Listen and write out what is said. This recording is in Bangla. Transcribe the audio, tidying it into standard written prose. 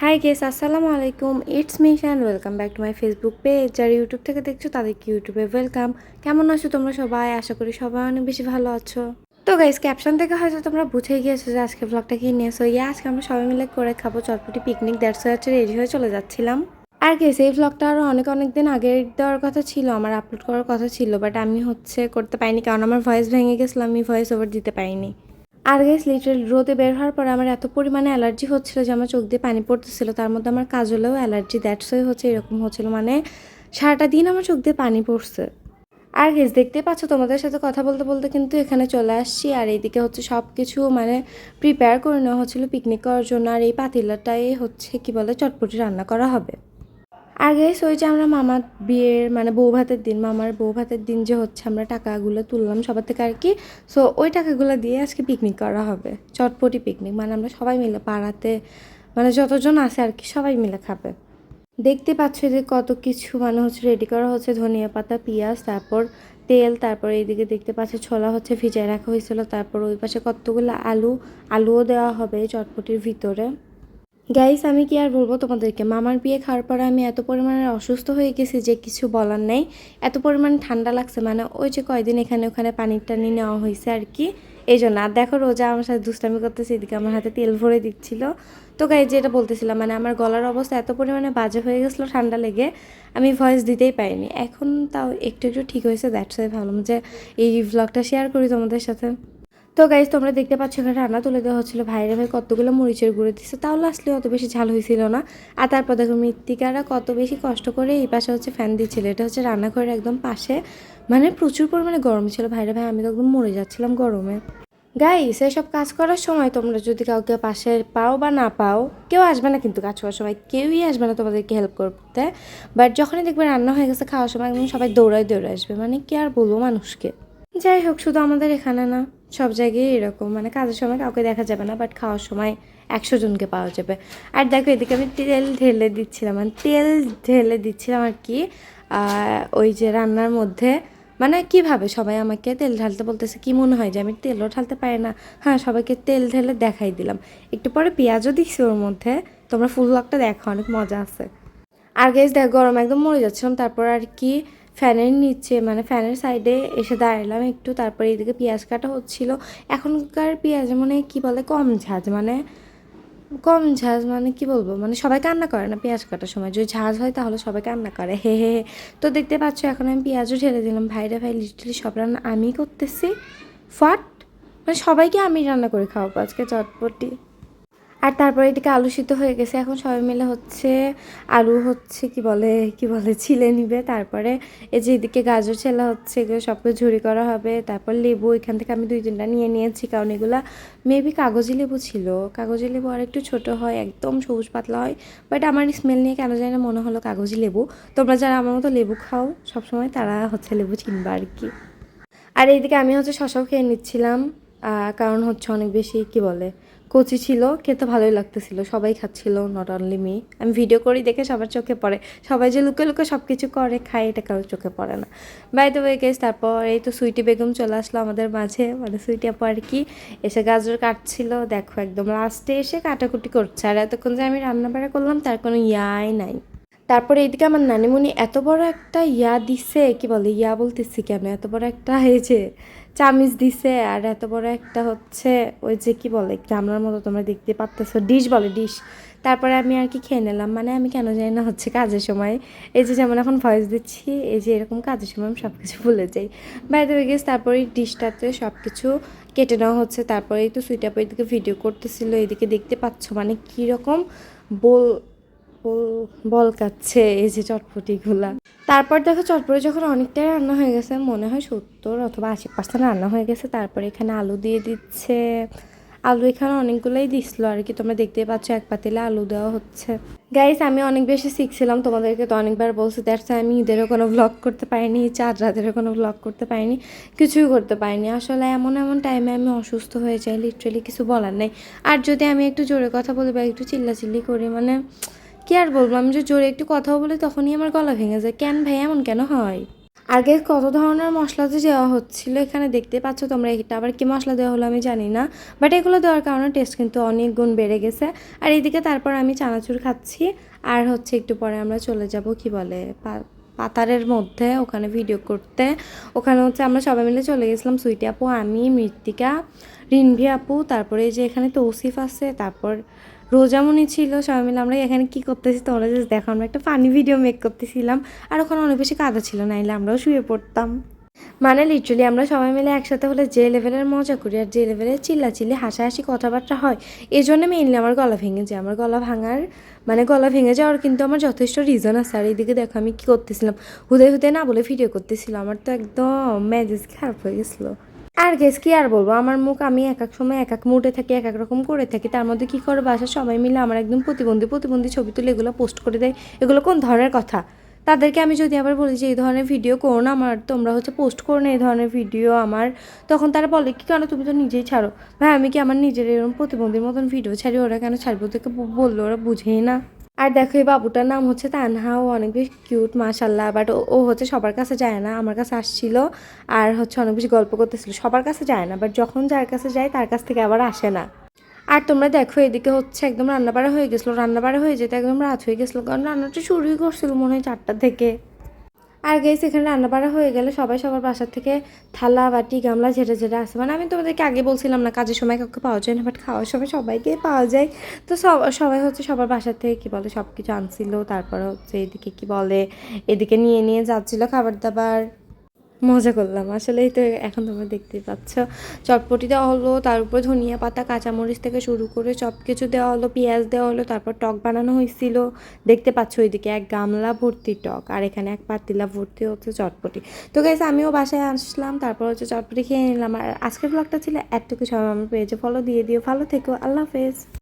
হাই গেস আসসালামু আলাইকুম, it's me and welcome back to my Facebook page. যারা ইউটিউব থেকে দেখছো তাদেরকে ইউটিউবে ওয়েলকাম। কেমন আছো তোমরা সবাই? আশা করি সবাই অনেক বেশি ভালো আছো। তো গাইস, ক্যাপশন থেকে হয়তো তোমরা বুঝে গিয়েছো যে আজকে ব্লগটা কি নিয়ে। সো আজকে আমরা সবাই মিলে করে খাবো চটপটি পিকনিক। দ্যাটস হচ্ছে রেডি হয়ে চলে যাচ্ছিলাম। আর গেস, এই ব্লগটা আরও অনেক দিন আগের দেওয়ার কথা ছিল, আমার আপলোড করার কথা ছিল, বাট আমি করতে পারিনি কারণ আমার ভয়েস ভেঙে গেছিলো, আমি ভয়েস ওভার দিতে পারিনি। আর গাইস, লিটারাল রোদে বের হওয়ার পর আমার এত পরিমাণে অ্যালার্জি হচ্ছিল যে আমার চোখ দিয়ে পানি পড়তেছিল, তার মধ্যে আমার কাজলেও অ্যালার্জি। দ্যাটস ওয়াই এরকম হচ্ছিল, মানে সারাটা দিন আমার চোখ দিয়ে পানি পড়ছে। আর গাইস, দেখতে পাচ্ছ তোমাদের সাথে কথা বলতে বলতে কিন্তু এখানে চলে আসছি। আর এইদিকে সব কিছু প্রিপেয়ার করে নেওয়া হচ্ছিল পিকনিক করার জন্য। আর এই পাতিলাটাই কি বলে চটপটি রান্না করা হবে। আর গাইস, ওই যে আমরা মামার বিয়ের বউ ভাতের দিন, মামার বউ ভাতের দিন যে আমরা টাকাগুলো তুললাম সবার থেকে আর কি। সো ওই টাকাগুলো দিয়ে আজকে পিকনিক করা হবে, চটপটি পিকনিক। আমরা সবাই মিলে পাড়াতে যতজন আছে আর কি সবাই মিলে খাবে। দেখতে পাচ্ছ যে কত কিছু রেডি করা হচ্ছে, ধনিয়া পাতা, পেঁয়াজ, তারপর তেল, তারপর এইদিকে দেখতে পাচ্ছ ছোলা ভিজায় রাখা হয়েছিল, তারপর ওই পাশে কতগুলো আলুও দেওয়া হবে চটপটির ভিতরে। গাইস, আমি কি আর বলবো তোমাদেরকে, মামার বিয়ে খাওয়ার পরে আমি এত পরিমাণে অসুস্থ হয়ে গেছি যে কিছু বলার নেই। এত পরিমাণে ঠান্ডা লাগছে, ওই যে কয়দিন এখানে ওখানে পানি টানি নেওয়া হয়েছে আর কি, এই জন্য। আর দেখো রোজা আমার সাথে দুষ্টামি করতেছে, এদিকে আমার হাতে তেল ভরে দিচ্ছিল। তো গাইস, যেটা বলতেছিলাম, আমার গলার অবস্থা এত পরিমাণে বাজে হয়ে গেছিলো ঠান্ডা লেগে, আমি ভয়েস দিতেই পারিনি। এখন তাও একটু একটু ঠিক হয়েছে। দ্যাটস ওয়াই ভাবলাম যে এই ভ্লগটা শেয়ার করি তোমাদের সাথে। তো গাইজ, তোমরা দেখতে পাচ্ছ এখানে রান্না তুলে দেওয়া হচ্ছিলো। ভাইরে ভাই কতগুলো মরিচের গুঁড়ো দিচ্ছে, তাহলে আসলে অত বেশি ঝাল হয়েছিল না। আর তারপর দেখো মৃত্তিকারা কত বেশি কষ্ট করে এই পাশে ফ্যান দিচ্ছিল। এটা রান্নাঘরের একদম পাশে, প্রচুর পরিমাণে গরম ছিল। ভাইরে ভাই আমি তো একদম মরে যাচ্ছিলাম গরমে। গাইস, এসব কাজ করার সময় তোমরা যদি কাউকে পাশে পাও বা না পাও, কেউ আসবে না কিন্তু কাজ করার সময়, কেউই আসবে না তোমাদেরকে হেল্প করতে। বাট যখনই দেখবে রান্না হয়ে গেছে, খাওয়ার সময় একদম সবাই দৌড়ায় আসবে। কি আর বলবো মানুষকে। যাই হোক, শুধু আমাদের এখানে না, সব জায়গায় এরকম, কাজের সময় কাউকে দেখা যাবে না, বাট খাওয়ার সময় 100 জনকে পাওয়া যাবে। আর দেখো এদিকে আমি তেল ঢেলে দিচ্ছিলাম, আর কি ওই যে রান্নার মধ্যে। কিভাবে সবাই আমাকে তেল ঢালতে বলতেছে, কি মনে হয় যে আমি তেলও ঢালতে পারি না? হ্যাঁ, সবাইকে তেল ঢেলে দেখাই দিলাম। একটু পরে পেঁয়াজও দিচ্ছি ওর মধ্যে। তোমরা ফুল ব্লগটা দেখো, অনেক মজা আছে। আর গাইস দেখ, গরম একদম মরে যাচ্ছিলাম। তারপর আর কি ফ্যানের নিচে ফ্যানের সাইডে এসে দাঁড়ালাম একটু। তারপরে এইদিকে পেঁয়াজ কাটা হচ্ছিল। এখনকার পেঁয়াজ কি বলে কম ঝাঁজ, কি বলবো, সবাই কান্না করে না পেঁয়াজ কাটার সময়। যদি ঝাঁজ হয় তাহলে সবাই কান্না করে, হে হে হে। তো দেখতে পাচ্ছ এখন আমি পেঁয়াজও ঢেলে দিলাম। ভাইরে ভাই, লিটারালি সব রান্না আমি করতেছি। ফাট, সবাইকে আমি রান্না করে খাওয়াবো আজকে চটপটি। আর তারপরে এদিকে আলু সিদ্ধ হয়ে গেছে। এখন সবাই মিলে আলু কি বলে ছিলে নিবে। তারপরে এই যে এদিকে গাজর ছেলা হচ্ছে, এগুলো সব কিছু ঝুরি করা হবে। তারপর লেবু এখান থেকে আমি 2-3টা নিয়ে নিয়েছি, কারণ এগুলা মেবি কাগজি লেবু ছিল। কাগজি লেবু আর একটু ছোটো হয়, একদম সবুজ পাতলা হয়, বাট আমার স্মেল নিয়ে কেন জানি না মনে হলো কাগজি লেবু। তোমরা যারা আমার মতো লেবু খাও সবসময়, তারা লেবু চিনবা আর কি। আর এইদিকে আমি শশাও খেয়ে নিচ্ছিলাম, কারণ অনেক বেশি কি বলে কচি ছিল, খেতে ভালোই লাগতেছিল। সবাই খাচ্ছিল, নট অনলি মি। আমি ভিডিও করি দেখে সবার চোখে পড়ে, সবাই যে লুকে লুকে সব কিছু করে খায়, এটা কারোর চোখে পড়ে না। বাই দ্য ওয়ে গাইস, তারপর এই তো সুইটি বেগম চলে আসলো আমাদের মাঝে, সুইটি আপু আর কি এসে গাজর কাটছিল। দেখো একদম লাস্টে এসে কাটাকুটি করছে। আর এতক্ষণ যে আমি রান্না বাড়া করলাম তার কোনো ইয়াই নাই। তারপরে এইদিকে আমার নানিমণি এত বড় একটা দিছে, কি বলে বলতেছি কেন, এত বড় একটা এই যে চামিচ দিছে। আর এত বড় একটা ওই যে কি বলে গামলার মতো, তোমরা দেখতে পাচ্তেছো, ডিশ বলে, ডিশ। তারপরে আমি আর কি খেয়ে নিলাম। আমি কেন জানি না কাজের সময়, এই যে যেমন এখন ভয়েস দিচ্ছি, এই যে এরকম কাজের সময় আমি সব কিছু ভুলে যাই। বাইরে হয়ে গেছে। তারপরে এই ডিশটাতে সব কিছু কেটে নেওয়া হচ্ছে। তারপরে এই তো সুইটা পর এদিকে ভিডিও করতেছিল, এদিকে দেখতে পাচ্ছ কীরকম বল বল কাচ্ছে এই যে চটপটিগুলা। তারপর দেখো চটপটি যখন অনেকটাই রান্না হয়ে গেছে, মনে হয় 70 অথবা 80% রান্না হয়ে গেছে, তারপরে এখানে আলু দিয়ে দিচ্ছে। আলু এখানে অনেকগুলোই দিছিল আর কি, তোমরা দেখতেই পাচ্ছ এক পাতিলে আলু দেওয়া হচ্ছে। গাইস, আমি অনেক বেশি শিখছিলাম, তোমাদেরকে তো অনেকবার বলছি। দ্যাটস আমি ঈদেরও কোনো ভ্লগ করতে পারিনি, চাঁদ রাতেরও কোনো ভ্লগ করতে পারিনি, কিছুই করতে পারিনি। আসলে এমন এমন টাইমে আমি অসুস্থ হয়ে যাই, লিটারেলি কিছু বলার নেই। আর যদি আমি একটু জোরে কথা বলি বা একটু চিল্লাচিল্লি করি, কি আর বলবো, আমি যে জোরে একটু কথাও বলি তখনই আমার গলা ভেঙে যায়। কেন ভাই, এমন কেন হয়? আগে কত ধরনের মশলা যে দেওয়া হচ্ছিলো এখানে দেখতে পাচ্ছ তোমরা, এটা আবার কী মশলা দেওয়া হলো আমি জানি না, বাট এগুলো দেওয়ার কারণে টেস্ট কিন্তু অনেক গুণ বেড়ে গেছে। আর এইদিকে তারপর আমি চানাচুর খাচ্ছি, আর হচ্ছে একটু পরে আমরা চলে যাব কি বলে পাতারের মধ্যে ওখানে ভিডিও করতে। ওখানে হচ্ছে আমরা সবাই মিলে চলে গেছিলাম, সুইটি আপু, আমি, মৃত্তিকা, রিনভি আপু, তারপরে এই যে এখানে তৌসিফ আছে, তারপর রোজামণি ছিল, সবাই মিলে আমরা এখানে কী করতেছি তোমরা জাস্ট দেখো, আমরা একটা ফানি ভিডিও মেক করতেছিলাম। আর ওখানে অনেক বেশি কাদা ছিল, নাইলে আমরাও শুয়ে পড়তাম। মানে লিটারালি আমরা সবাই মিলে একসাথে হলে যে লেভেলের মজা করি আর যে লেভেলের চিল্লাচিল্লি হাসাহাসি কথাবার্তা হয়, এই জন্য মেইনলি আমার গলা ভেঙে যায়। আমার গলা ভাঙার মানে গলা ভেঙে যাওয়ার কিন্তু আমার যথেষ্ট রিজন আছে। আর এইদিকে দেখো আমি কী করতেছিলাম, হুদে হুদে না বলে ভিডিও করতেছিলাম, আমার তো একদম মেজাজ খারাপ হয়ে গেছিলো। আর গেস কি আর বলবো, আমার মুখ আমি এক এক সময় এক এক মুডে থাকি, এক এক রকম করে থাকি। তার মধ্যে কী করে বাসার সবাই মিলে আমার একদম প্রতিবন্ধী ছবি তুলে এগুলো পোস্ট করে দেয়, এগুলো কোন ধরনের কথা? তাদেরকে আমি যদি আবার বলি যে এই ধরনের ভিডিও করো না আমার, তোমরা হচ্ছে পোস্ট করো না এই ধরনের ভিডিও আমার, তখন তারা বলে কি কেন তুমি তো নিজেই ছাড়ো। ভাই আমি কি আমার নিজের এরকম প্রতিবন্ধীর মতন ভিডিও ছাড়ি, ওরা কেন ছাড়বো? ওদেরকে বললো, ওরা বুঝেই না। আর দেখো এই বাবুটার নাম হচ্ছে তানহা, ও অনেক বেশি কিউট মাশাল্লাহ, বাট ও হচ্ছে সবার কাছে যায় না, আমার কাছে আসছিল আর হচ্ছে অনেক বেশি গল্প করতেছিল। সবার কাছে যায় না, বাট যখন যার কাছে যায় তার কাছ থেকে আবার আসে না। আর তোমরা দেখো এদিকে হচ্ছে একদম রান্নাবাড়া হয়ে গেছিলো, রান্নাবাড়া হয়ে যেতে একদম রাত হয়ে গেছিলো, কারণ রান্নাটা শুরুই করছিল মনে হয় 4টা থেকে। আর গেছে এখানে রান্নাবাড়া হয়ে গেলে সবাই সবার বাসা থেকে থালা বাটি গামলা ঝেড়ে ঝেড়ে আসে। মানে আমি তোমাদেরকে আগে বলছিলাম না কাজের সময় কাউকে পাওয়া যায় না, বাট খাওয়ার সময় সবাইকে পাওয়া যায়। তো সবাই হচ্ছে সবার বাসার থেকে কী বলে সব কিছু আনছিল, তারপরে হচ্ছে এদিকে কী বলে এদিকে নিয়ে নিয়ে যাচ্ছিলো খাবার দাবার, মজা করলাম আসলে। এই তো এখন তোমরা দেখতেই পাচ্ছ চটপটি দেওয়া হলো, তার উপর ধনিয়া পাতা কাঁচামরিচ থেকে শুরু করে সব কিছু দেওয়া হলো, পেঁয়াজ দেওয়া হলো, তারপর টক বানানো হয়েছিল। দেখতে পাচ্ছ ওইদিকে এক গামলা ভর্তি টক, আর এখানে এক পাতিলা ভর্তি হচ্ছে চটপটি। তো গাইস আমিও বাসায় আসলাম, তারপর হচ্ছে চটপটি খেয়ে নিলাম। আর আজকের ব্লগটা ছিল এতটুকু। সবাই আমার পেজে ফলো দিয়ে দিও, ভালো থেকো, আল্লাহ হাফেজ।